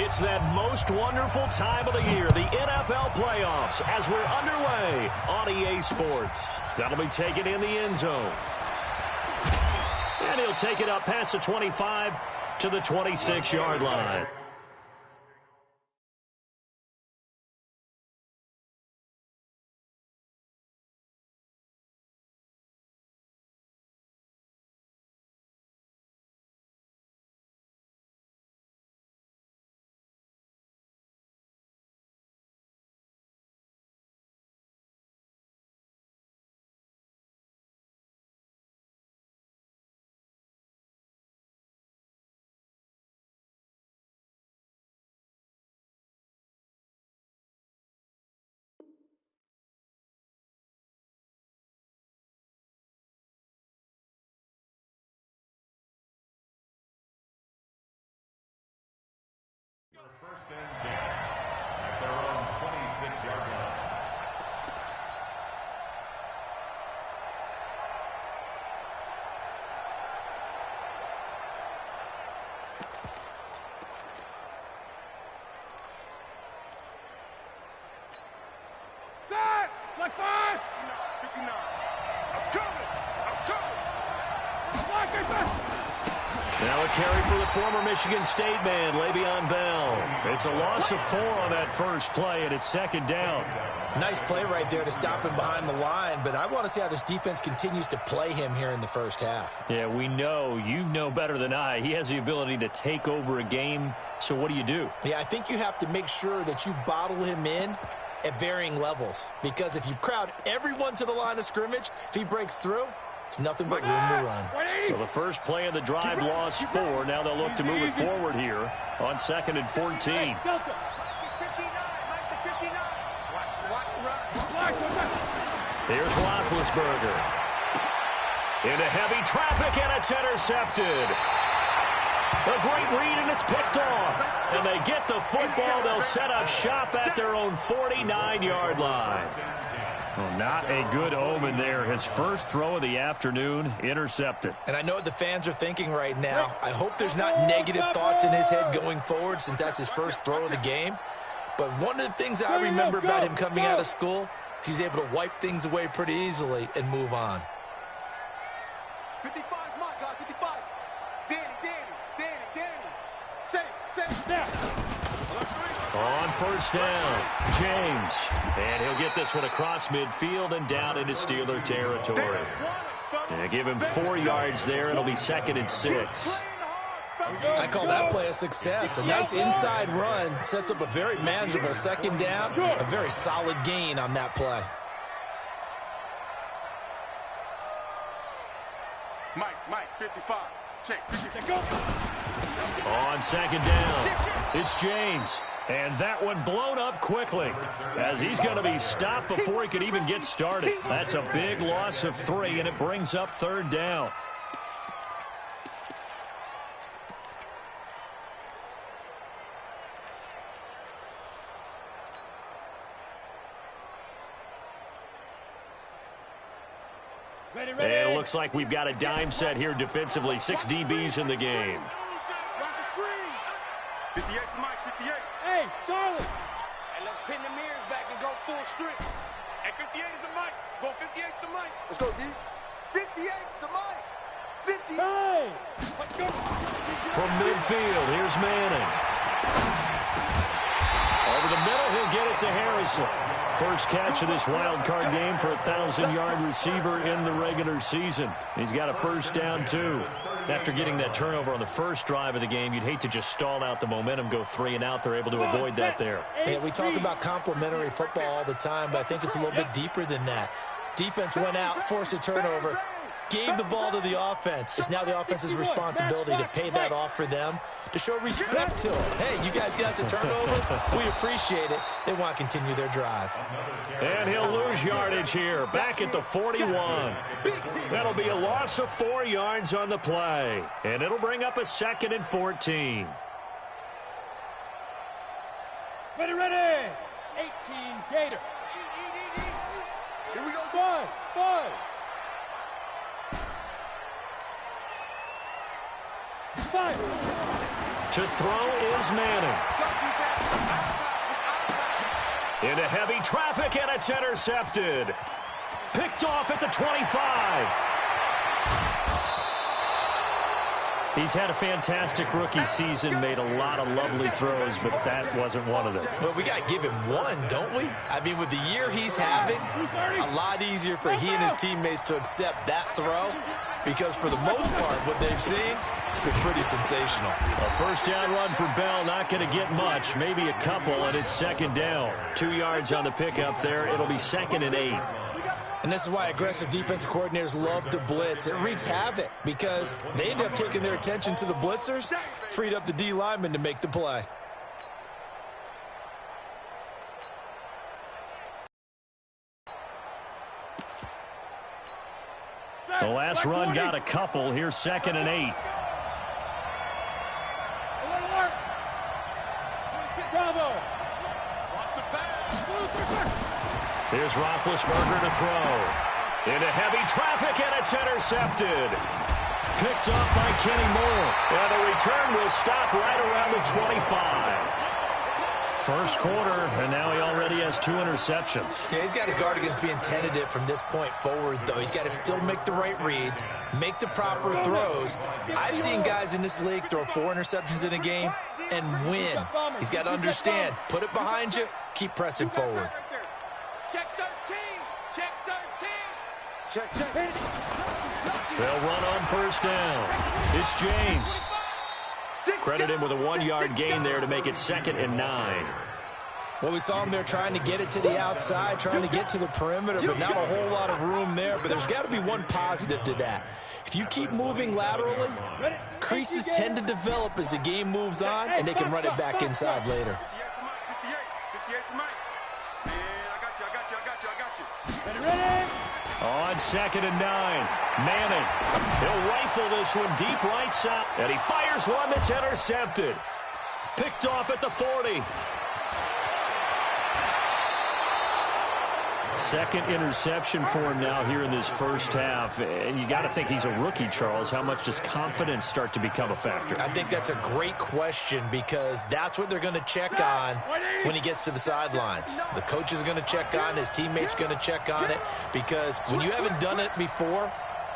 It's that most wonderful time of the year, the NFL playoffs, as we're underway on EA Sports. That'll be taken in the end zone. And he'll take it up past the 25 to the 26-yard line. First and 10 at their own 26-yard line. That! Like 5! 59. I'm coming! Like it! Now a carry for the former Michigan State man, Le'Veon Bell. It's a loss of 4 on that first play, and it's second down. Nice play right there to stop him behind the line, but I want to see how this defense continues to play him here in the first half. Yeah, we know. You know better than I. He has the ability to take over a game, so what do? Yeah, I think you have to make sure that you bottle him in at varying levels, because if you crowd everyone to the line of scrimmage, if he breaks through, it's nothing but room to run. So the first play of the drive lost 4. Now they'll look to move it forward here on 2nd and 14. Here's Roethlisberger. Into heavy traffic, and it's intercepted. A great read, and it's picked off. And they get the football. They'll set up shop at their own 49-yard line. Well, not a good omen there. His first throw of the afternoon, intercepted. And I know what the fans are thinking right now. I hope there's not negative thoughts in his head going forward, since that's his first throw of the game. But one of the things I remember about him coming out of school is he's able to wipe things away pretty easily and move on. 55 is my guy, 55. Danny. Say it now. On first down, James. And he'll get this one across midfield and down into Steeler territory. And they give him 4 yards there. It'll be 2nd and 6. I call that play a success. A nice inside run sets up a very manageable second down. A very solid gain on that play. Mike, 55. Check. Go. On second down, it's James. And that one blown up quickly, as he's going to be stopped before he could even get started. That's a big loss of 3, and it brings up 3rd down. Ready. And it looks like we've got a dime set here defensively. 6 DBs in the game. 58 to Mike, 58. Hey, Charlie. Hey, let's pin the mirrors back and go full strip. Hey, 58 is the Mike. Go 58's the Mike. Let's go, D. 58's the Mike. 50. Hey. Let's go. From midfield, here's Manning. Over the middle, he'll get it to Harrison. First catch of this wild card game for a 1,000-yard receiver in the regular season. He's got a first down, too. After getting that turnover on the first drive of the game, you'd hate to just stall out the momentum, go 3 and out. They're able to avoid that there. Yeah, we talk about complementary football all the time, but I think it's a little bit deeper than that. Defense went out, forced a turnover, gave the ball to the offense. It's now the offense's responsibility to pay that off for them, to show respect to it. Hey, you guys got a turnover. We appreciate it. They want to continue their drive. And he'll lose yardage here, back at the 41. That'll be a loss of 4 yards on the play. And it'll bring up a 2nd and 14. Ready. 18 Gator. Here we go. Buzz. To throw is Manning. Into heavy traffic, and it's intercepted. Picked off at the 25. He's had a fantastic rookie season, made a lot of lovely throws, but that wasn't one of them. Well, we got to give him one, don't we? I mean, with the year he's having, a lot easier for he and his teammates to accept that throw because for the most part, what they've seen, it's been pretty sensational. A first down run for Bell, not going to get much, maybe a couple, and it's second down. 2 yards on the pickup there. It'll be 2nd and 8. And this is why aggressive defensive coordinators love to blitz. It wreaks havoc because they end up taking their attention to the blitzers, freed up the D lineman to make the play. The last run got a couple. Here's 2nd and 8. Here's Roethlisberger to throw. Into heavy traffic, and it's intercepted. Picked off by Kenny Moore. And the return will stop right around the 25. First quarter, and now he already has 2 interceptions. Yeah, he's got to guard against being tentative from this point forward, though. He's got to still make the right reads, make the proper throws. I've seen guys in this league throw 4 interceptions in a game and win. He's got to understand, put it behind you, keep pressing forward. Check 13. Check 13. Check. They'll run on first down. It's James. Credit him with a 1-yard gain there to make it 2nd and 9. Well, we saw him there trying to get it to the outside, trying to get to the perimeter, but not a whole lot of room there. But there's got to be one positive to that. If you keep moving laterally, creases tend to develop as the game moves on, and they can run it back inside later. 58 for Mike. Yeah, I got you. Ready? On 2nd and 9. Manning. He'll rifle this one deep right side. And he fires one that's intercepted. Picked off at the 40. Second interception for him now here in this first half. And you got to think he's a rookie, Charles. How much does confidence start to become a factor? I think that's a great question because that's what they're going to check on when he gets to the sidelines. The coach is going to check on, his teammates going to check on it because when you haven't done it before,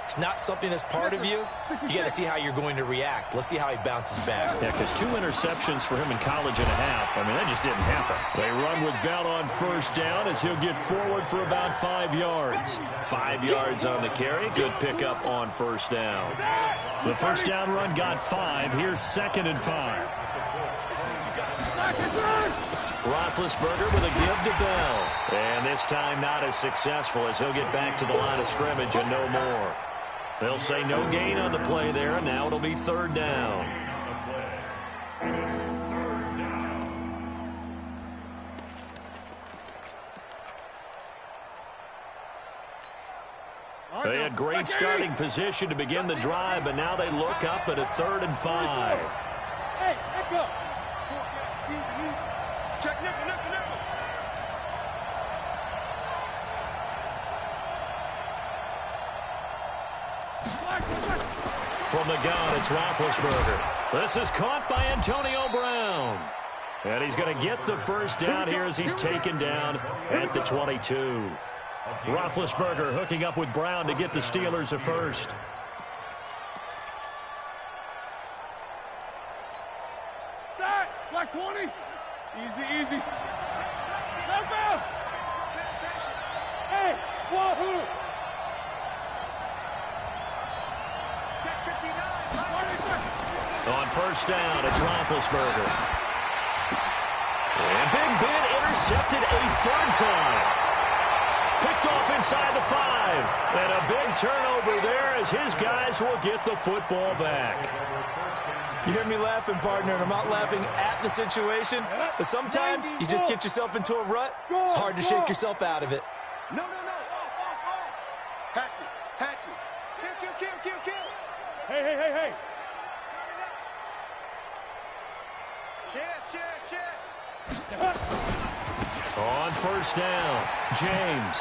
it's not something that's part of you. You got to see how you're going to react. Let's see how he bounces back. Yeah, because 2 interceptions for him in college and a half. I mean, that just didn't happen. They run with Bell on first down as he'll get forward for about 5 yards. 5 yards on the carry. Good pickup on first down. The first down run got 5. Here's 2nd and 5. Roethlisberger with a give to Bell. And this time not as successful as he'll get back to the line of scrimmage and no more. They'll say no gain on the play there, and now it'll be 3rd down. They had great starting position to begin the drive, but now they look up at a 3rd and 5. Hey, echo. Check nickel. From the gun, it's Roethlisberger. This is caught by Antonio Brown. And he's going to get the first down here as he's taken down at the 22. Roethlisberger hooking up with Brown to get the Steelers a first. Black 20. Easy. Hey, wahoo. On first down, it's Roethlisberger. And Big Ben intercepted a 3rd time. Picked off inside the 5. And a big turnover there as his guys will get the football back. You hear me laughing, partner, and I'm not laughing at the situation, but sometimes you just get yourself into a rut. It's hard to shake yourself out of it. No. Hatchet. Kill. Hey. Check. On first down, James.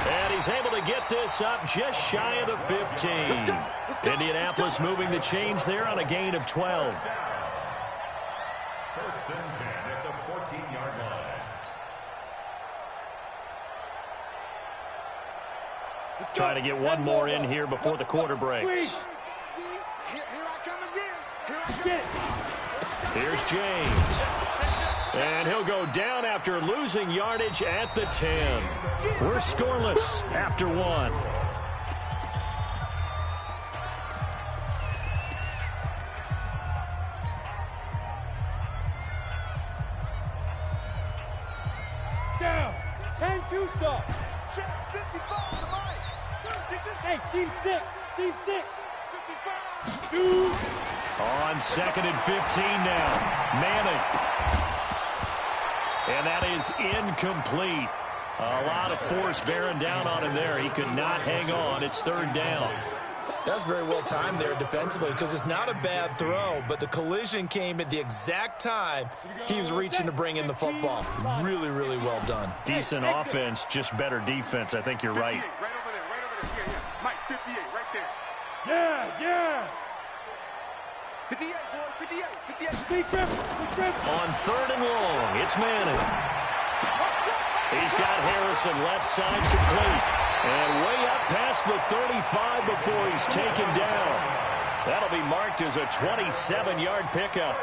And he's able to get this up just shy of the 15. Indianapolis moving the chains there on a gain of 12. First and 10 at the 14-yard line. Trying to get one more in here before the quarter breaks. Here I come again. Here's James. And he'll go down after losing yardage at the 10. We're scoreless after one. Down. 10-2 stop. Check 55 to Mike. Hey, team 6. Team 6. 55. Shoot. On second and 15 now. Manning. And that is incomplete. A lot of force bearing down on him there. He could not hang on. It's third down. That's very well timed there defensively because it's not a bad throw, but the collision came at the exact time he was reaching to bring in the football. Really, really well done. Decent offense, just better defense. I think you're right. Right over there. Yeah. Mike, 58, right there. Yeah. 58, boy, 58. Big trip. On third and long, it's Manning. He's got Harrison left side complete. And way up past the 35 before he's taken down. That'll be marked as a 27-yard pickup.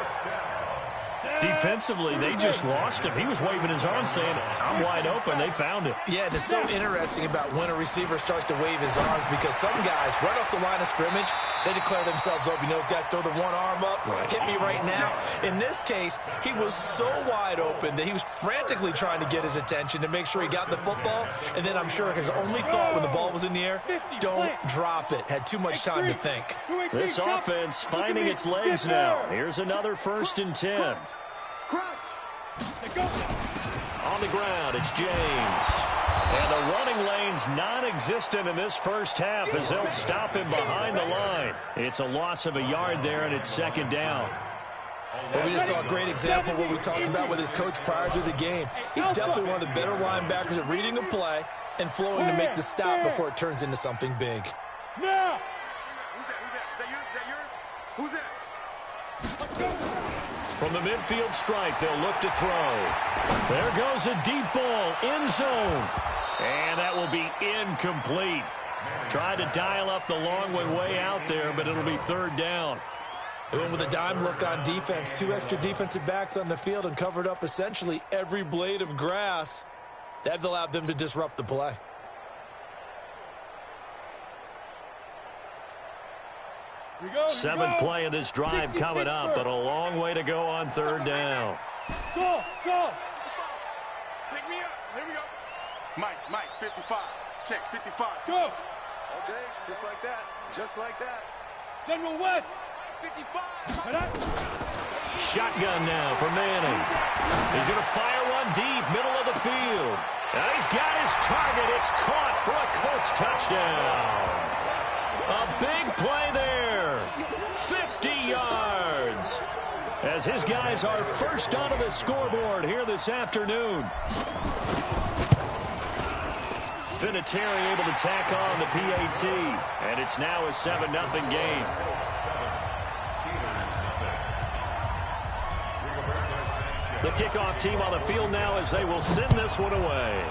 Defensively, they just lost him. He was waving his arms saying, I'm wide open. They found it. Yeah, it's so interesting about when a receiver starts to wave his arms because some guys, right off the line of scrimmage, they declare themselves open. You know, those guys throw the one arm up, hit me right now. In this case, he was so wide open that he was frantically trying to get his attention to make sure he got the football. And then I'm sure his only thought when the ball was in the air, don't drop it. Had too much time to think. This offense finding its legs now. Here's another first and 10. On the ground, it's James. And the running lane's non-existent in this first half as they'll stop him behind the line. It's a loss of a yard there, and it's second down. Well, we just saw a great example of what we talked about with his coach prior to the game. He's definitely one of the better linebackers at reading a play and flowing to make the stop before it turns into something big. Now. Who's that? From the midfield stripe, they'll look to throw. There goes a deep ball, end zone. And that will be incomplete. Tried to dial up the long one way out there, but it'll be third down. They went with a dime look on defense. 2 extra defensive backs on the field and covered up essentially every blade of grass. That allowed them to disrupt the play. Seventh play of this drive coming up, but a long way to go on third down. Go. Pick me up. Here we go. Mike, 55. Check, 55. Go. Okay, just like that. General West. 55. Shotgun now for Manning. He's going to fire one deep, middle of the field. And he's got his target. It's caught for a Colts touchdown. A big play there. 50 yards. As his guys are first onto the scoreboard here this afternoon. Vinatieri able to tack on the PAT. And it's now a 7-0 game. The kickoff team on the field now as they will send this one away.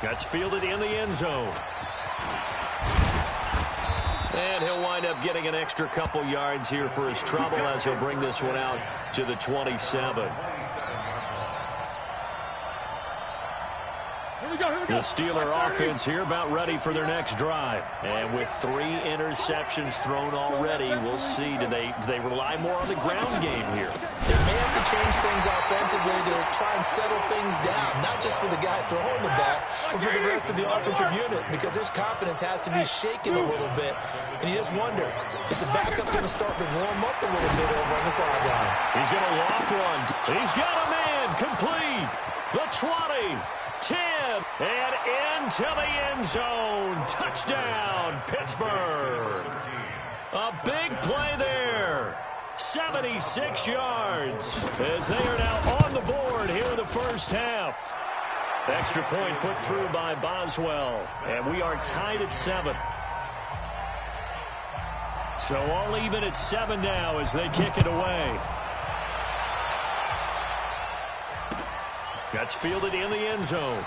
That's fielded in the end zone. And he'll wind up getting an extra couple yards here for his trouble as he'll bring this one out to the 27. The Steeler offense here about ready for their next drive. And with 3 interceptions thrown already, we'll see. Do they rely more on the ground game here? They may have to change things offensively to try and settle things down, not just for the guy throwing the ball, but for the rest of the offensive unit, because his confidence has to be shaken a little bit. And you just wonder, is the backup going to start to warm up a little bit over on the sideline? He's going to lock one. He's got a man complete. The 20. 10, and into the end zone. Touchdown, Pittsburgh. A big play there. 76 yards as they are now on the board here in the first half. Extra point put through by Boswell, and we are tied at 7. So all even at 7 now as they kick it away. That's fielded in the end zone.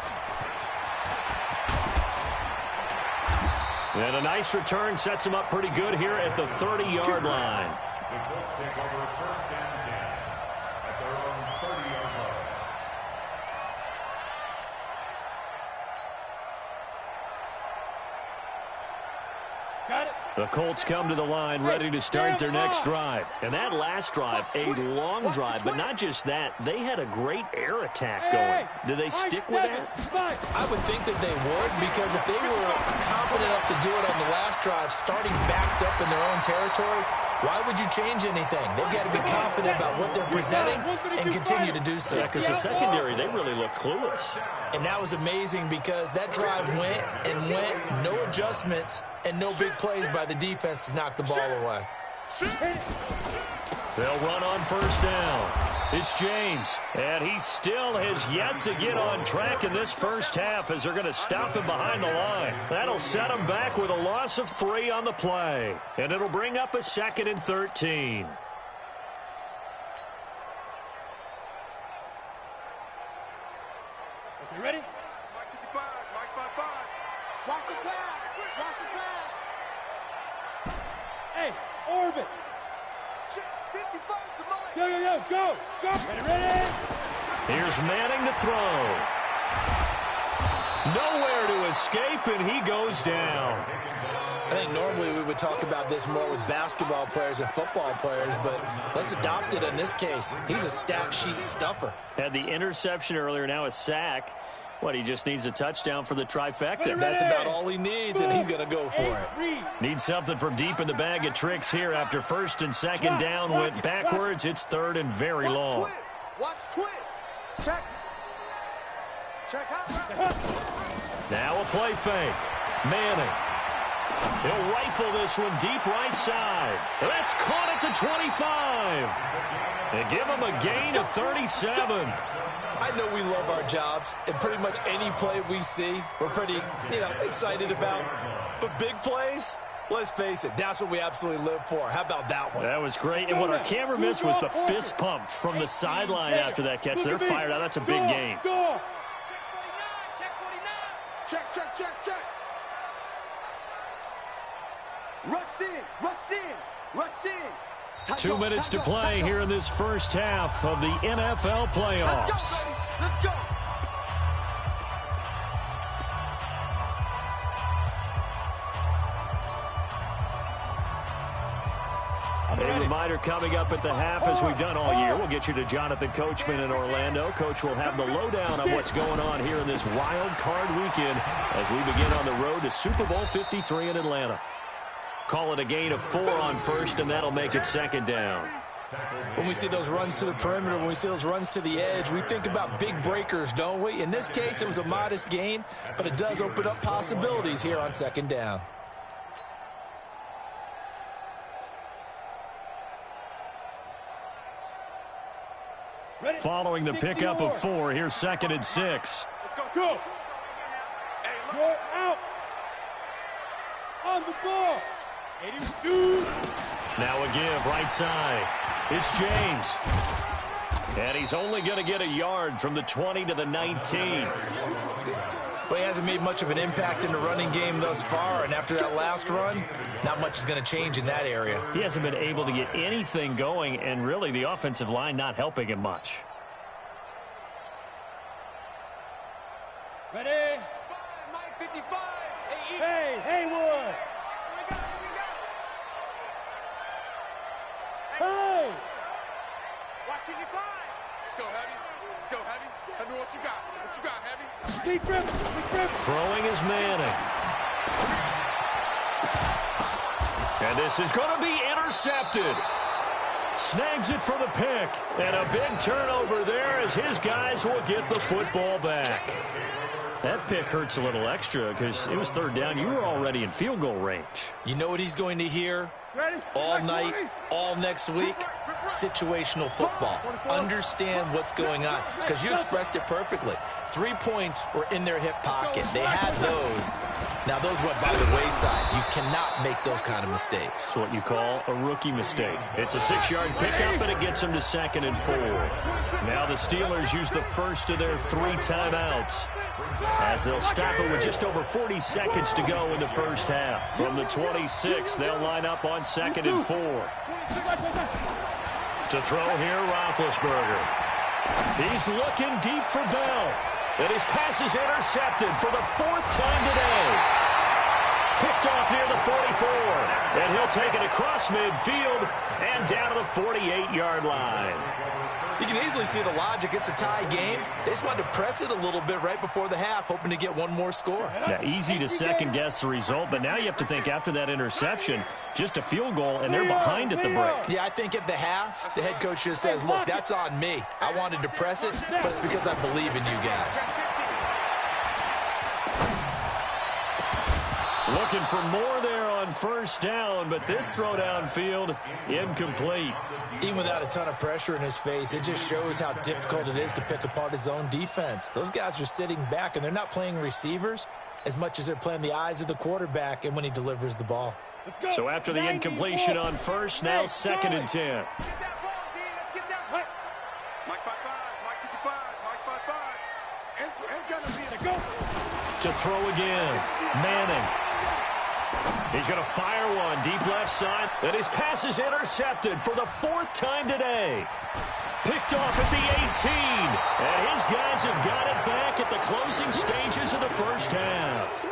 And a nice return sets him up pretty good here at the 30-yard line. The Colts take over first and 10 at their own 30-yard line. Got it. The Colts come to the line ready to start their next drive. And that last drive, a long drive, but not just that. They had a great air attack going. Do they stick with that? I would think that they would, because if they were confident enough to do it on the last drive, starting backed up in their own territory, why would you change anything? They've got to be confident about what they're presenting and continue to do so. Yeah, because the secondary, they really look clueless. And that was amazing because that drive went and went, no adjustments, and no big plays by the defense to knock the ball away. They'll run on first down. It's James, and he still has yet to get on track in this first half as they're going to stop him behind the line. That'll set him back with a loss of 3 on the play, and it'll bring up a 2nd and 13. Okay, ready? Mike 55, Mike 55. Watch the pass, watch the pass. Hey, orbit. 55 to Mike. Go. Ready. Here's Manning to throw. Nowhere to escape, and he goes down. I think normally we would talk about this more with basketball players and football players, but let's adopt it in this case. He's a stat sheet stuffer. Had the interception earlier, now a sack. What, he just needs a touchdown for the trifecta. That's about all he needs, and he's going to go for it. Needs something from deep in the bag of tricks here after 1st and 2nd down went backwards. It's 3rd and very long. Watch twist. Check. Check out. Now a play fake. Manning. He'll rifle this one deep right side. That's caught at the 25. They give him a gain of 37. I know we love our jobs, and pretty much any play we see, we're pretty, excited about. But big plays, let's face it, that's what we absolutely live for. How about that one? That was great. And what our camera missed was the fist pump from the sideline after that catch. They're fired out. That's a big gain. Check. Rush in. 2 minutes to play here in this first half of the NFL playoffs. Let's go. A reminder coming up at the half, as we've done all year. We'll get you to Jonathan Coachman in Orlando. Coach will have the lowdown on what's going on here in this wild card weekend as we begin on the road to Super Bowl 53 in Atlanta. Call it a gain of 4 on first, and that'll make it 2nd down. When we see those runs to the perimeter, when we see those runs to the edge, we think about big breakers, don't we? In this case, it was a modest gain, but it does open up possibilities here on 2nd down. Following the pickup of 4, here's 2nd and 6. Let's go. You're out. On the ball. 82. Now a give right side. It's James. And he's only going to get a yard from the 20 to the 19. Well, he hasn't made much of an impact in the running game thus far, and after that last run, not much is going to change in that area. He hasn't been able to get anything going, and really the offensive line not helping him much. Ready? Mike 55. Hey, Haywood. Hey! Watch 55. Let's go, Heavy. Heavy, what you got? What you got, Heavy? Big grip. Throwing is Manning. And this is going to be intercepted. Snags it for the pick. And a big turnover there as his guys will get the football back. That pick hurts a little extra because it was 3rd down. You were already in field goal range. You know what he's going to hear all night, all next week? Situational football. Understand what's going on, because you expressed it perfectly. 3 points were in their hip pocket. They had those. Now, those went by the wayside. You cannot make those kind of mistakes. It's what you call a rookie mistake. It's a 6-yard pickup, and it gets them to 2nd and 4. Now the Steelers use the first of their 3 timeouts, as they'll stop it with just over 40 seconds to go in the first half. From the 26, they'll line up on 2nd and 4. To throw here, Roethlisberger. He's looking deep for Bell. And his pass is intercepted for the 4th time today. Picked off near the 44. And he'll take it across midfield and down to the 48-yard line. You can easily see the logic. It's a tie game. They just wanted to press it a little bit right before the half, hoping to get one more score. Yeah, easy to second-guess the result, but now you have to think after that interception, just a field goal, and they're behind at the break. Yeah, I think at the half, the head coach just says, look, that's on me. I wanted to press it, but it's because I believe in you guys. Looking for more there on first down, but this throw downfield, incomplete. Even without a ton of pressure in his face, it just shows how difficult it is to pick apart his own defense. Those guys are sitting back, and they're not playing receivers as much as they're playing the eyes of the quarterback and when he delivers the ball. So after the incompletion on first, now 2nd and 10. To throw again, Manning. He's going to fire one deep left side, and his pass is intercepted for the 4th time today. Picked off at the 18, and his guys have got it back at the closing stages of the first half.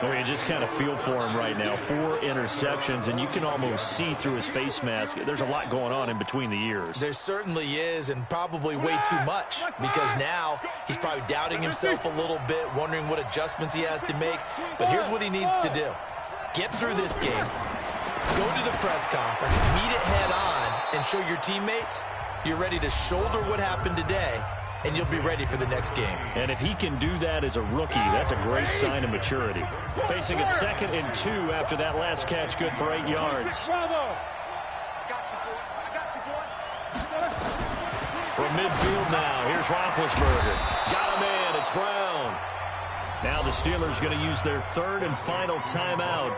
Well, you just kind of feel for him right now. 4 interceptions, and you can almost see through his face mask. There's a lot going on in between the ears. There certainly is, and probably way too much, because now he's probably doubting himself a little bit, wondering what adjustments he has to make. But here's what he needs to do. Get through this game, go to the press conference, meet it head on, and show your teammates you're ready to shoulder what happened today, and you'll be ready for the next game. And if he can do that as a rookie, that's a great sign of maturity. Facing a 2nd and 2 after that last catch, good for 8 yards. From midfield now, here's Roethlisberger. Got a man, it's Brown. Now the Steelers going to use their 3rd and final timeout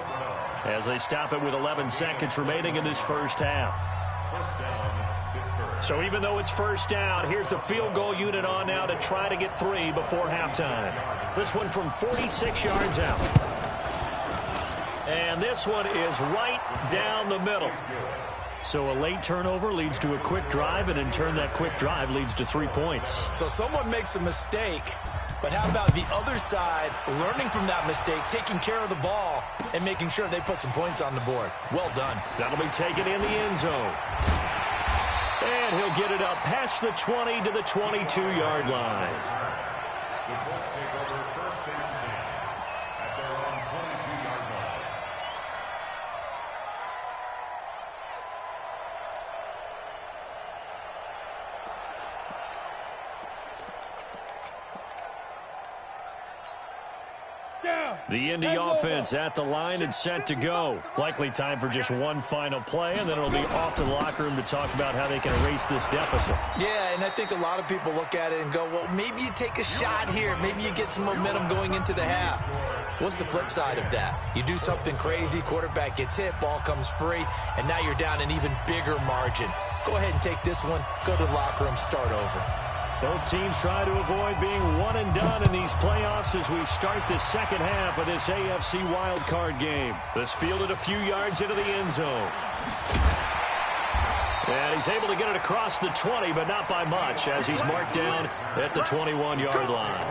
as they stop it with 11 seconds remaining in this first half. So even though it's first down, here's the field goal unit on now to try to get 3 before halftime. This one from 46 yards out. And this one is right down the middle. So a late turnover leads to a quick drive, and in turn that quick drive leads to 3 points. So someone makes a mistake, but how about the other side learning from that mistake, taking care of the ball, and making sure they put some points on the board? Well done. That'll be taken in the end zone. And he'll get it up past the 20 to the 22-yard line. The Colts take over 1st and 10 at their own 22-yard line. The Indy offense at the line and set to go. Likely time for just one final play, and then it'll be off to the locker room to talk about how they can erase this deficit. Yeah, and I think a lot of people look at it and go, well, maybe you take a shot here. Maybe you get some momentum going into the half. What's the flip side of that? You do something crazy, quarterback gets hit, ball comes free, and now you're down an even bigger margin. Go ahead and take this one, go to the locker room, start over. Both teams try to avoid being one and done in these playoffs as we start the second half of this AFC Wildcard game. This fielded a few yards into the end zone. And he's able to get it across the 20, but not by much, as he's marked down at the 21-yard line.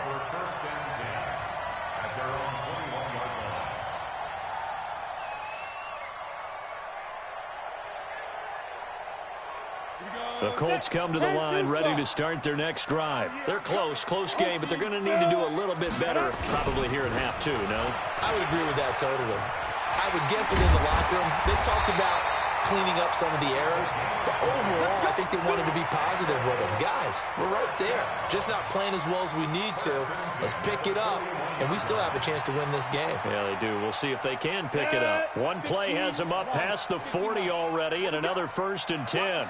The Colts come to the line ready to start their next drive. They're close game, but they're going to need to do a little bit better probably here in half 2, no? I would agree with that totally. I would guess it in the locker room. They talked about cleaning up some of the errors, but overall, I think they wanted to be positive with them. Guys, we're right there. Just not playing as well as we need to. Let's pick it up, and we still have a chance to win this game. Yeah, they do. We'll see if they can pick it up. One play has them up past the 40 already, and another 1st and 10.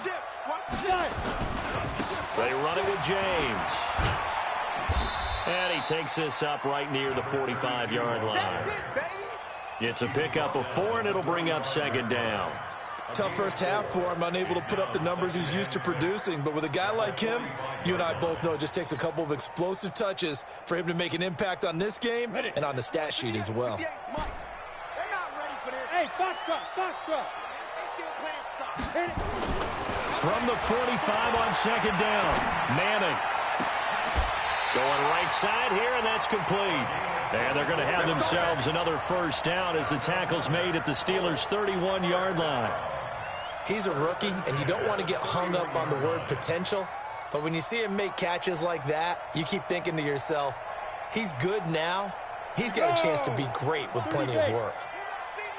They run it with James. And he takes this up right near the 45-yard line. That's it, baby. It's a pickup of 4, and it'll bring up second down. Tough first half for him, unable to put up the numbers he's used to producing. But with a guy like him, you and I both know it just takes a couple of explosive touches for him to make an impact on this game and on the stat sheet as well. They're not ready for this. Hey, foxtrot, foxtrot. They still playing soccer. From the 45 on second down, Manning. Going right side here, and that's complete. And they're going to have themselves another first down as the tackle's made at the Steelers' 31-yard line. He's a rookie, and you don't want to get hung up on the word potential. But when you see him make catches like that, you keep thinking to yourself, he's good now. He's got a chance to be great with plenty of work.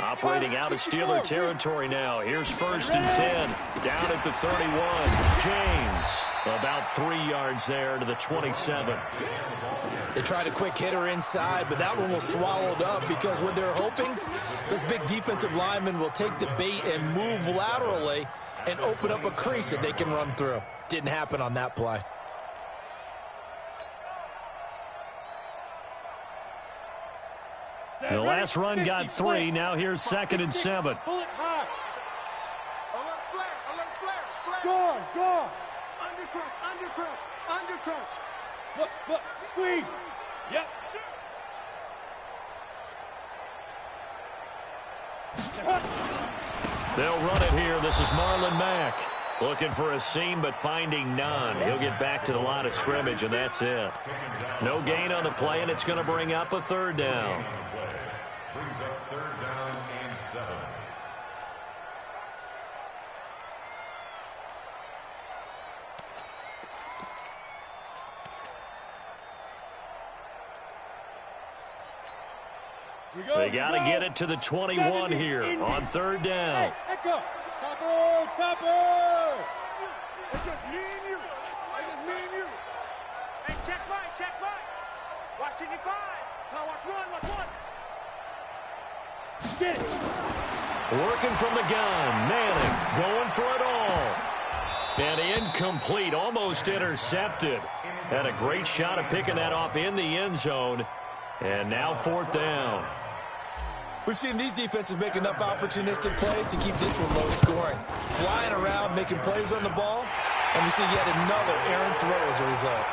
Operating out of Steeler territory now. Here's 1st and 10. Down at the 31. James. About 3 yards there to the 27. They tried a quick hitter inside, but that one was swallowed up because what they're hoping, those big defensive linemen will take the bait and move laterally and open up a crease that they can run through. Didn't happen on that play. The last run got 3. Now here's 2nd and 7. Pull it high. Alert flare, alert flare, flare. Guard, guard. Undercrunch. Look, squeeze. Yep. They'll run it here. This is Marlon Mack. Looking for a seam, but finding none. He'll get back to the line of scrimmage, and that's it. No gain on the play, and it's going to bring up a 3rd down. Brings up 3rd down and 7. They got to get it to the 21 here on 3rd down. Hey, echo. Topper. It's just me and you. Hey, check right. Watch it, 5. Now watch one. Get it. Working from the gun. Manning going for it all. And incomplete, almost intercepted. Had a great shot at picking that off in the end zone. And now 4th down. We've seen these defenses make enough opportunistic plays to keep this one low scoring. Flying around, making plays on the ball, and we see yet another errant throw as a result.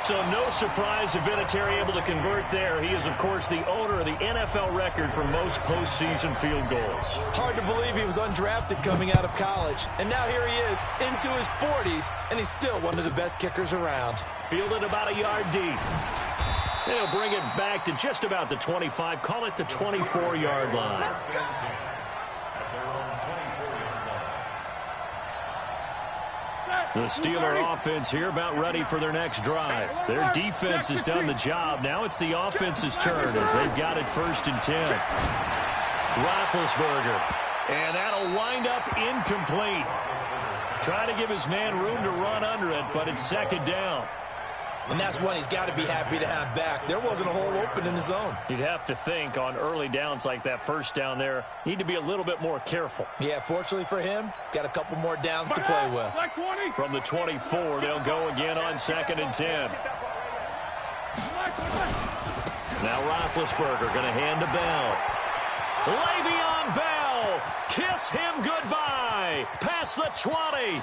So no surprise if Vinatieri able to convert there. He is, of course, the owner of the NFL record for most postseason field goals. Hard to believe he was undrafted coming out of college. And now here he is, into his 40s, and he's still one of the best kickers around. Fielded about a yard deep. They'll bring it back to just about the 25. Call it the 24-yard line. The Steeler offense here about ready for their next drive. Their defense has done the job. Now it's the offense's turn as they've got it 1st and 10. Roethlisberger. And that'll wind up incomplete. Trying to give his man room to run under it, but it's 2nd down. And that's one he's got to be happy to have back. There wasn't a hole open in the zone. You'd have to think on early downs like that 1st down there, need to be a little bit more careful. Yeah, fortunately for him, got a couple more downs to play with. From the 24, they'll go again on 2nd and 10. Now Roethlisberger going to hand to Bell. Le'Veon Bell, kiss him goodbye. Past the 20.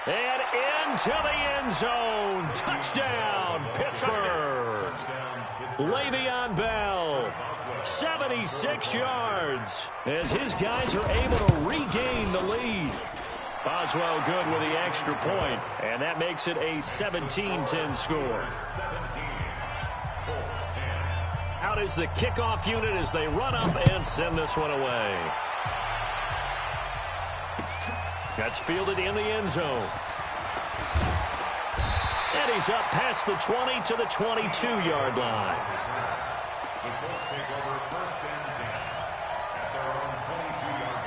And into the end zone. Touchdown, Pittsburgh. Le'Veon Bell, 76 yards, as his guys are able to regain the lead. Boswell good with the extra point, and that makes it a 17-10 score. Out is the kickoff unit as they run up and send this one away. That's fielded in the end zone. And he's up past the 20 to the 22-yard line. The Colts take over 1st and 10 at their own 22-yard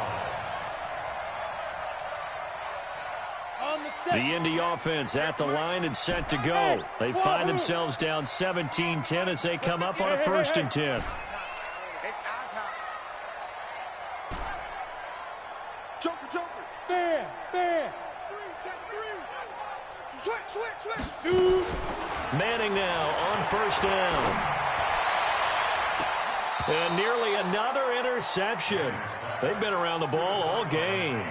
line. The Indy offense at the line and set to go. They find themselves down 17-10 as they come up on a 1st and 10. It's our time. Joker. Bam. 3, check 3. Switch. Two. Manning now on first down. And nearly another interception. They've been around the ball all game.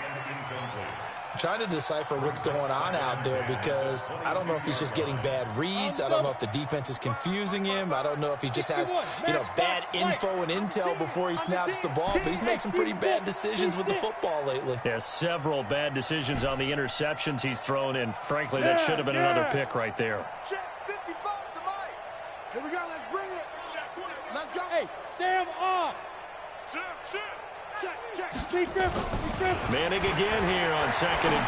Trying to decipher what's going on out there because I don't know if he's just getting bad reads. I don't know if the defense is confusing him. I don't know if he just has, bad info and intel before he snaps the ball. But he's made some pretty bad decisions with the football lately. Yeah, several bad decisions on the interceptions he's thrown, and frankly, that should have been another pick right there. Check 55 to Mike. Here we go. Let's bring it. Let's go. Hey, Sam off. Check. Keep gripping. Manning again here on 2nd and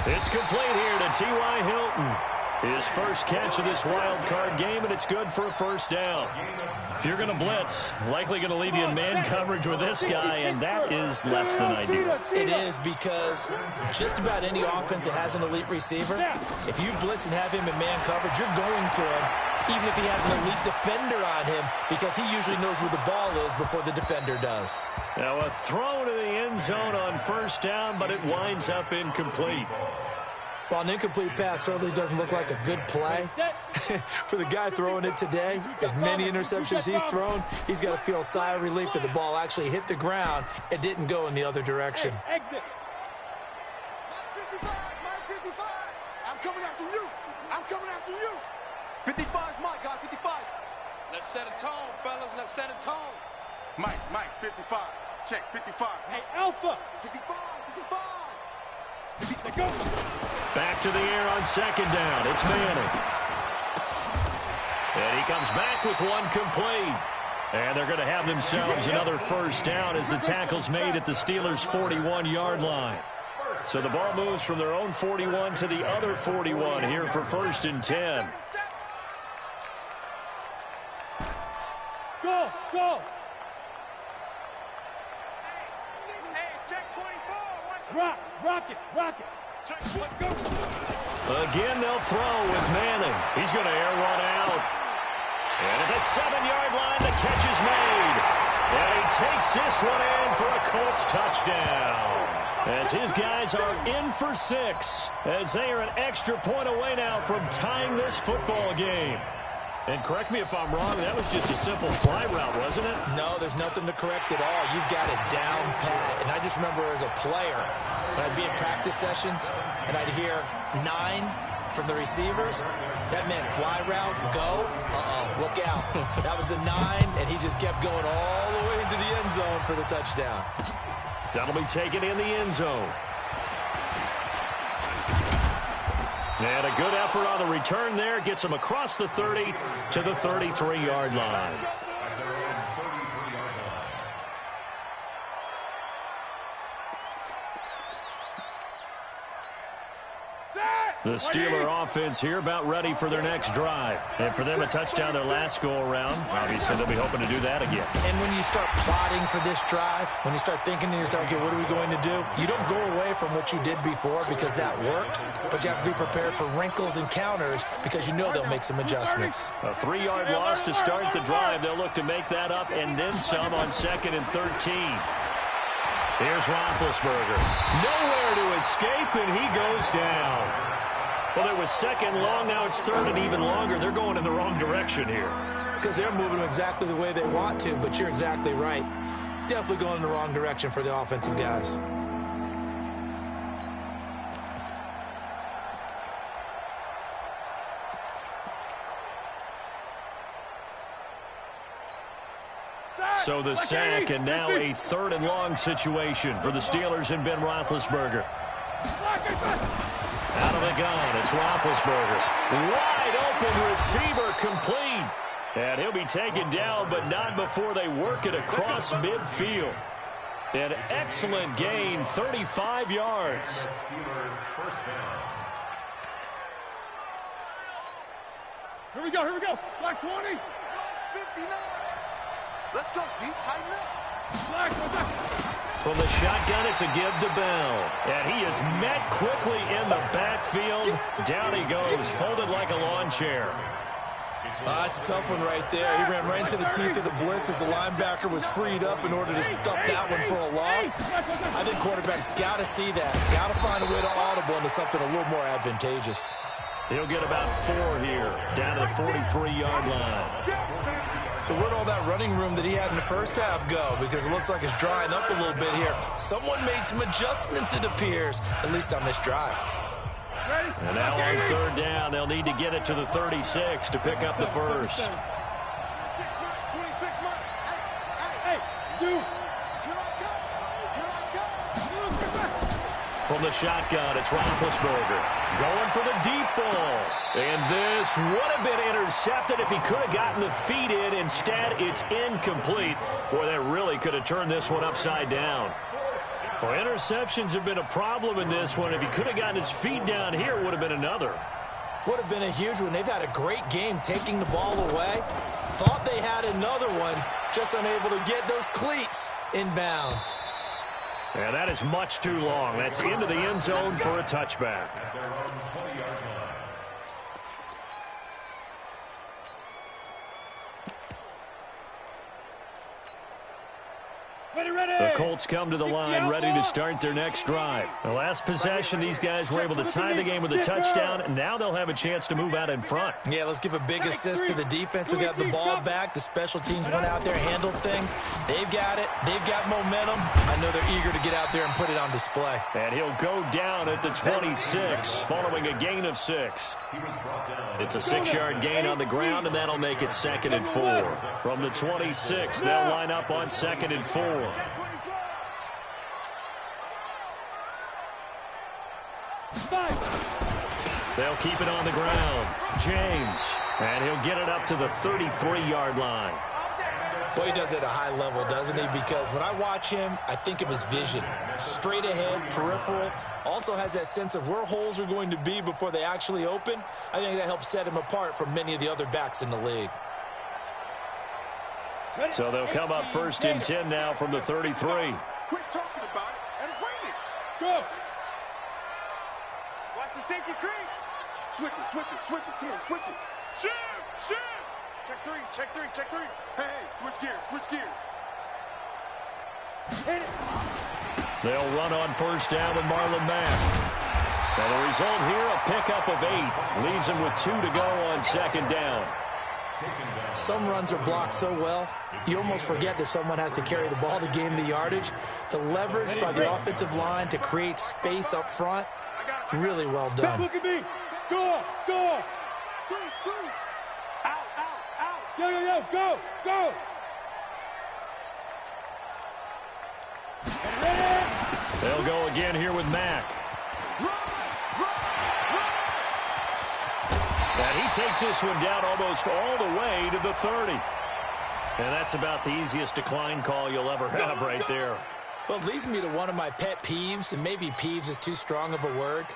10. It's complete here to T.Y. Hilton. His first catch of this wild card game, and it's good for a first down. If you're going to blitz, likely going to leave you in man coverage with this guy, and that is less than ideal. It is because just about any offense that has an elite receiver, if you blitz and have him in man coverage, you're going to him, even if he has an elite defender on him, because he usually knows where the ball is before the defender does. Now a throw to the end zone on first down, but it winds up incomplete. Well, an incomplete pass certainly doesn't look like a good play. For the guy throwing it today, as many interceptions he's thrown, he's got to feel a sigh of relief that the ball actually hit the ground and didn't go in the other direction. Hey, exit. Mike 55. I'm coming after you. 55 is Mike, guys. 55. Let's set a tone, fellas. Let's set a tone. Mike, 55. Check 55. Hey, Alpha. 55. Let's go. Back to the air on second down. It's Manning. And he comes back with one complete. And they're going to have themselves another first down as the tackle's made at the Steelers' 41-yard line. So the ball moves from their own 41 to the other 41 here for 1st and 10. Go. Hey, check 24. Drop. Rock it. Check. Let's go. Again, they'll throw with Manning. He's going to air one out. And at the 7-yard line, the catch is made. And he takes this one in for a Colts touchdown. As his guys are in for 6. As they are an extra point away now from tying this football game. And correct me if I'm wrong, that was just a simple fly route, wasn't it? No, there's nothing to correct at all. You've got it down pat. And I just remember as a player, when I'd be in practice sessions, and I'd hear 9 from the receivers, that meant fly route, go, look out. That was the 9, and he just kept going all the way into the end zone for the touchdown. That'll be taken in the end zone. And a good effort on the return there. Gets him across the 30 to the 33-yard line. The Steeler offense here about ready for their next drive. And for them, a touchdown their last go-around. Obviously, they'll be hoping to do that again. And when you start plotting for this drive, when you start thinking to yourself, okay, what are we going to do? You don't go away from what you did before because that worked, but you have to be prepared for wrinkles and counters because you know they'll make some adjustments. A 3-yard loss to start the drive. They'll look to make that up and then some on 2nd and 13. Here's Roethlisberger. Nowhere to escape, and he goes down. Well, it was 2nd long, now it's 3rd and even longer. They're going in the wrong direction here. Because they're moving exactly the way they want to, but you're exactly right. Definitely going in the wrong direction for the offensive guys. So the sack, and now a 3rd and long situation for the Steelers and Ben Roethlisberger. Out of the gun, it's Roethlisberger. Wide open receiver complete. And he'll be taken down, but not before they work it across midfield. An excellent gain, 35 yards. Here we go. Black 20. 59. Let's go, deep, tighten up. Black. From the shotgun, it's a give to Bell. And he is met quickly in the backfield. Down he goes, folded like a lawn chair. That's a tough one right there. He ran right into the teeth of the blitz as the linebacker was freed up in order to stuff that one for a loss. I think quarterbacks got to see that. Got to find a way to audible into something a little more advantageous. He'll get about 4 here, down to the 43-yard line. So where'd all that running room that he had in the first half go? Because it looks like it's drying up a little bit here. Someone made some adjustments, it appears, at least on this drive. And now on 3rd down, they'll need to get it to the 36 to pick up the first. From the shotgun, it's Roethlisberger going for the deep ball. And this would have been intercepted if he could have gotten the feet in. Instead, it's incomplete. Boy, that really could have turned this one upside down. Well, interceptions have been a problem in this one. If he could have gotten his feet down here, it would have been another. Would have been a huge one. They've had a great game taking the ball away. Thought they had another one, just unable to get those cleats inbounds. Yeah, that is much too long. That's into the end zone for a touchback. The Colts come to the line ready to start their next drive. The last possession, these guys were able to tie the game with a touchdown, and now they'll have a chance to move out in front. Yeah, let's give a big assist to the defense who got the ball back. The special teams went out there, handled things. They've got it. They've got momentum. I know they're eager to get out there and put it on display. And he'll go down at the 26 following a gain of 6. It's a 6-yard gain on the ground, and that'll make it 2nd and 4. From the 26, they'll line up on 2nd and 4. They'll keep it on the ground. James. And he'll get it up to the 33-yard line. Boy, he does it at a high level, doesn't he? Because when I watch him, I think of his vision. Straight ahead, peripheral. Also has that sense of where holes are going to be before they actually open. I think that helps set him apart from many of the other backs in the league. So they'll come up 1st and 10 now from the 33. Quit talking about it and bring it. Go. Watch the safety creep. Switch it, switch it, switch it. Come on, switch it. Shoot. Check 3, check 3, check 3. Hey, switch gears, switch gears. Hit it. They'll run on 1st down with Marlon Mack. And the result here, a pickup of 8. Leaves them with 2 to go on 2nd down. Some runs are blocked so well, you almost forget that someone has to carry the ball to gain the yardage. The leverage by the offensive line to create space up front, really well done. Look at me. Go. Freeze. Out. Yo, go. They'll go again here with Mack. And he takes this one down almost all the way to the 30. And that's about the easiest decline call you'll ever have right there. Well, it leads me to one of my pet peeves, and maybe peeves is too strong of a word,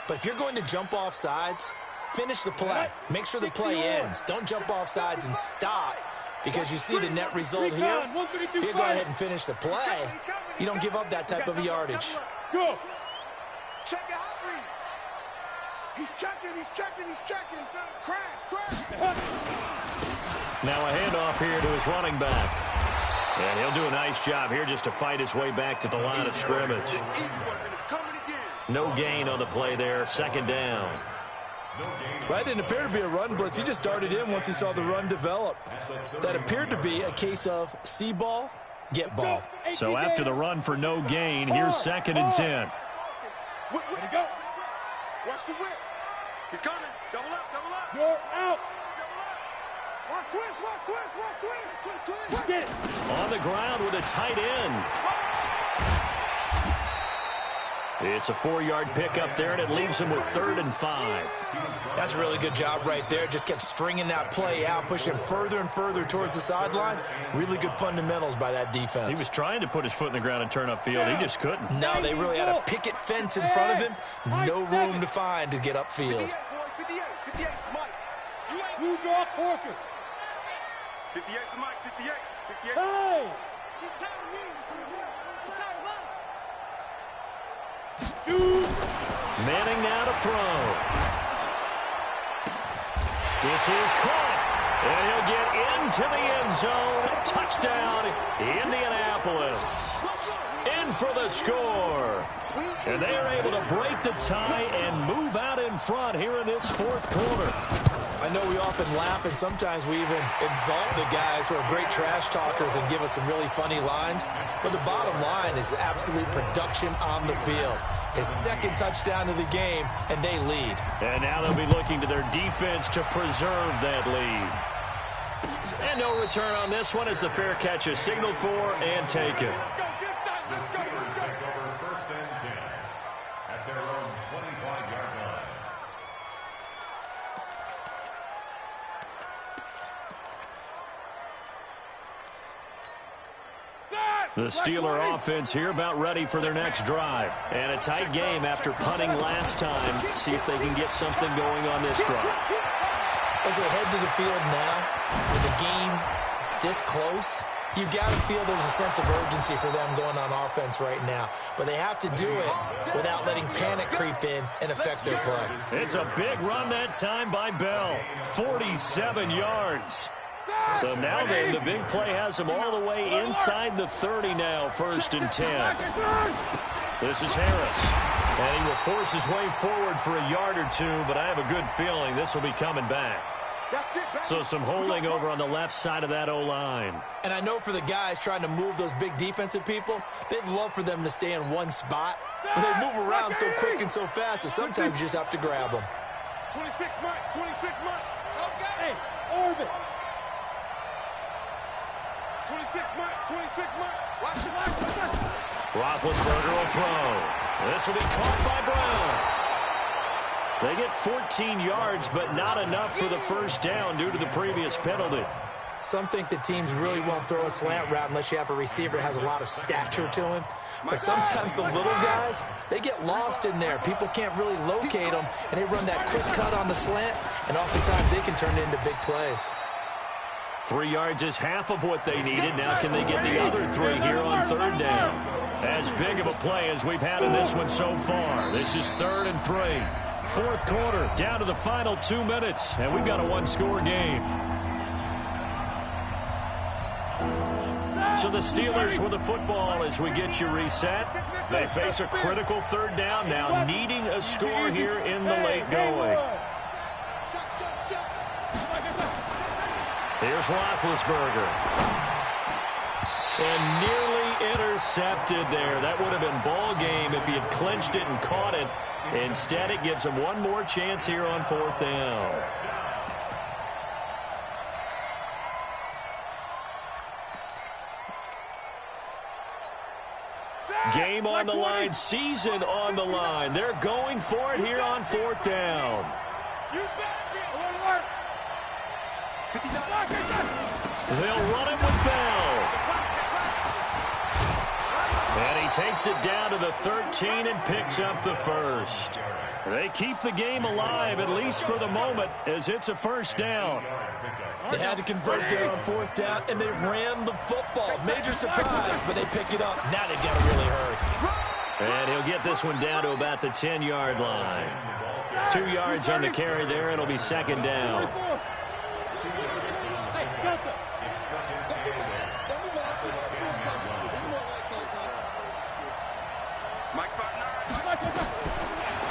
but if you're going to jump off sides, finish the play. Make sure the play ends. Don't jump off sides and stop, because you see the net result here. If you go ahead and finish the play, you don't give up that type of yardage. Go. Check out read. He's checking. Crash. Now a handoff here to his running back. And he'll do a nice job here just to fight his way back to the line of scrimmage. No gain on the play there. 2nd down. Well, that didn't appear to be a run blitz. He just darted in once he saw the run develop. That appeared to be a case of see ball, get ball. So after the run for no gain, here's 2nd and 10. Way to go. Watch the whip. He's coming. Double up. You're out. Watch twist. Get it. On the ground with a tight end. It's a 4-yard pickup there, and it leaves him with 3rd and 5. That's a really good job right there. Just kept stringing that play out, pushing him further and further towards the sideline. Really good fundamentals by that defense. He was trying to put his foot in the ground and turn upfield. He just couldn't. No, they really had a picket fence in front of him. No room to find to get upfield. 58, Mike. You draw Corker. 58 to Mike, 58. Hey. Shoot. Manning now to throw. This is caught. And he'll get into the end zone. Touchdown, Indianapolis. in for the score. And they are able to break the tie and move out in front here in this fourth quarter. I know we often laugh, and sometimes we even exalt the guys who are great trash talkers and give us some really funny lines. But the bottom line is absolute production on the field. His second touchdown of the game, and they lead. And now they'll be looking to their defense to preserve that lead. And no return on this one as the fair catch is signaled for and taken. The Steelers take over first and 10 at their own 25-yard line. The Steeler offense here about ready for their next drive. And a tight game after punting last time. See if they can get something going on this drive. As they head to the field now, with the game this close, you've got to feel there's a sense of urgency for them going on offense right now. But they have to do it without letting panic creep in and affect their play. It's a big run that time by Bell. 47 yards. So now then, the big play has them all the way inside the 30 now, first and 10. This is Harris. And he will force his way forward for a yard or two, but I have a good feeling this will be coming back. So some holding over on the left side of that O-line. And I know for the guys trying to move those big defensive people, they'd love for them to stay in one spot. But they move around so quick and so fast that sometimes you just have to grab them. 26 Mike, 26 Mike. Hey, orbit. 26 Mike, 26 Mike. Watch it. Roethlisberger will throw. This will be caught by Brown. They get 14 yards, but not enough for the first down due to the previous penalty. Some think that teams really won't throw a slant route unless you have a receiver that has a lot of stature to him. But sometimes the little guys, they get lost in there. People can't really locate them, and they run that quick cut on the slant, and oftentimes they can turn it into big plays. 3 yards is half of what they needed. Now can they get the other 3 here on third down? As big of a play as we've had in this one so far. This is 3rd and 3. Fourth quarter, down to the final 2 minutes, and we've got a one-score game. So the Steelers with the football as we get you reset. They face a critical third down now, needing a score here in the late going. Here's Roethlisberger. And nearly intercepted there. That would have been ball game if he had clinched it and caught it. Instead, it gives him one more chance here on fourth down. Game on the line, season on the line. They're going for it here on fourth down. They'll run it with Bell. And he takes it down to the 13 and picks up the first. They keep the game alive, at least for the moment, as it's a first down. They had to convert there on fourth down, and they ran the football. Major surprise, but they pick it up. Now they've got to really hurry. And he'll get this one down to about the 10-yard line. 2 yards on the carry there. It'll be second down.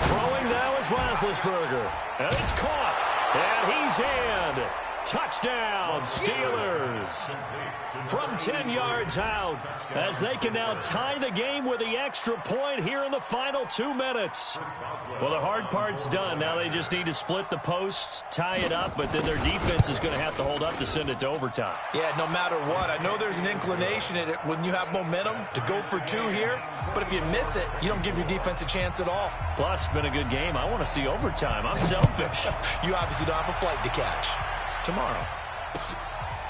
Throwing now is Roethlisberger. And it's caught. And he's in. Touchdown, Steelers. From 10 yards out, as they can now tie the game with the extra point here in the final 2 minutes. Well, the hard part's done. Now they just need to split the posts, tie it up, but then their defense is going to have to hold up to send it to overtime. Yeah, no matter what. I know there's an inclination in it when you have momentum to go for 2 here, but if you miss it, you don't give your defense a chance at all. Plus, it's been a good game. I want to see overtime. I'm selfish. You obviously don't have a flight to catch. Tomorrow.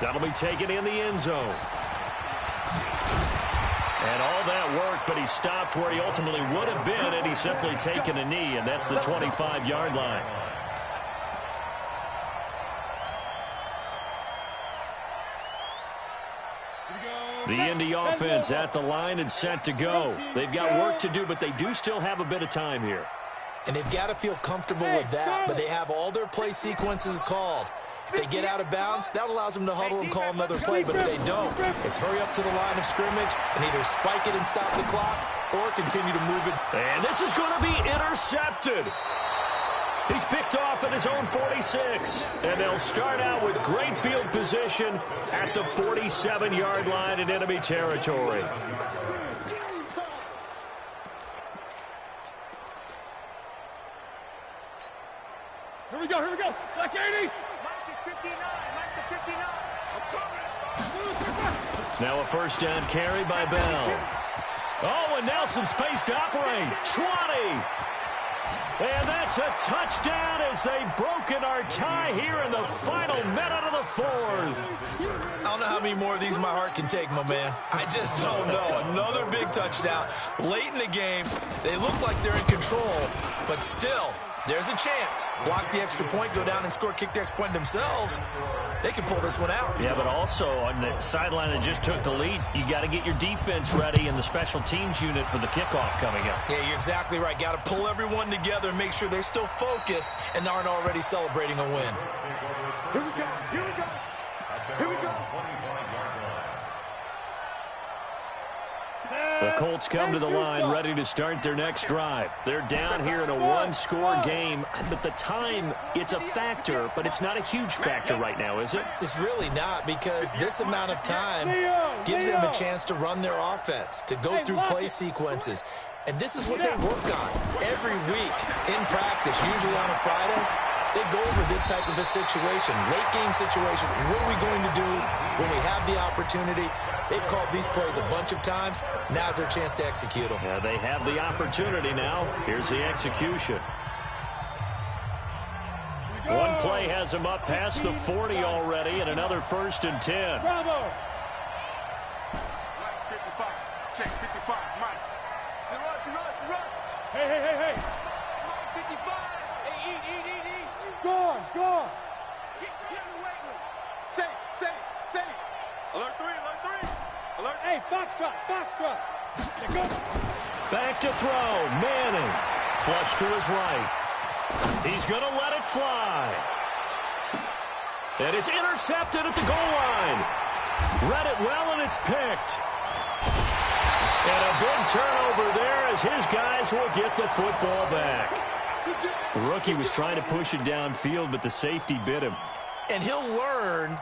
That'll be taken in the end zone. And all that work, but he stopped where he ultimately would have been, and he's simply taken a knee, and that's the 25-yard line. The Indy offense at the line and set to go. They've got work to do, but they do still have a bit of time here. And they've got to feel comfortable with that, but they have all their play sequences called. If they get out of bounds, that allows them to huddle and call another play. But if they don't, it's hurry up to the line of scrimmage and either spike it and stop the clock or continue to move it. And this is going to be intercepted. He's picked off at his own 46. And they'll start out with great field position at the 47-yard line in enemy territory. Here we go, here we go. Black 80. Mike is 59. Mike the 59. I'm coming. Now a first down carry by Bell. Oh, and now some space to operate. 20. And that's a touchdown as they've broken our tie here in the final minute of the fourth. I don't know how many more of these my heart can take, my man. I just don't know. Another big touchdown. Late in the game, they look like they're in control, but still, there's a chance. Block the extra point, go down and score, kick the extra point themselves. They can pull this one out. Yeah, but also on the sideline that just took the lead, you got to get your defense ready in the special teams unit for the kickoff coming up. Yeah, you're exactly right. Got to pull everyone together and make sure they're still focused and aren't already celebrating a win. Here we go. Here we go. Here we go. The Colts come to the line ready to start their next drive. They're down here in a one-score game, but the time, it's a factor, but it's not a huge factor right now, is it? It's really not, because this amount of time gives them a chance to run their offense, to go through play sequences. And this is what they work on every week in practice, usually on a Friday. They go over this type of a situation, late game situation. What are we going to do when we have the opportunity? They've called these plays a bunch of times. Now's their chance to execute them. Yeah, they have the opportunity now. Here's the execution. One play has them up past the 40 already, and another 1st and 10. Bravo. Mike 55. Check 55. Mike. You run. Hey. Mike 55. Hey, eat. Gone. Get in the weight room. Say. Alert 3. Alert. Hey, Foxtrot. There go. Back to throw. Manning. Flush to his right. He's going to let it fly. And it's intercepted at the goal line. Read it well, and it's picked. And a big turnover there as his guys will get the football back. The rookie was trying to push it downfield, but the safety bit him. And he'll learn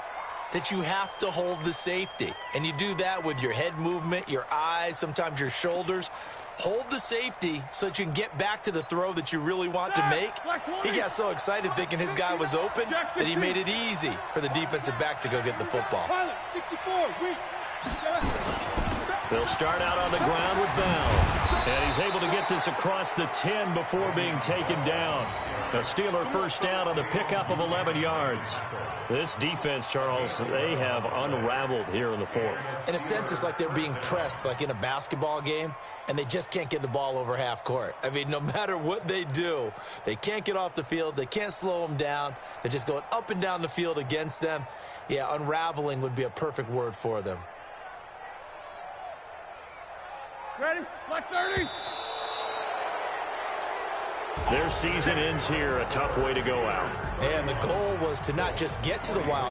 that you have to hold the safety. And you do that with your head movement, your eyes, sometimes your shoulders. Hold the safety so that you can get back to the throw that you really want to make. He got so excited thinking his guy was open that he made it easy for the defensive back to go get the football. Pilot, 64, weak. They'll start out on the ground with Bell. And he's able to get this across the 10 before being taken down. A Steeler first down on the pickup of 11 yards. This defense, Charles, they have unraveled here in the fourth. In a sense, it's like they're being pressed like in a basketball game, and they just can't get the ball over half court. I mean, no matter what they do, they can't get off the field. They can't slow them down. They're just going up and down the field against them. Yeah, unraveling would be a perfect word for them. Ready? Black 30. Their season ends here, a tough way to go out. And the goal was to not just get to the wild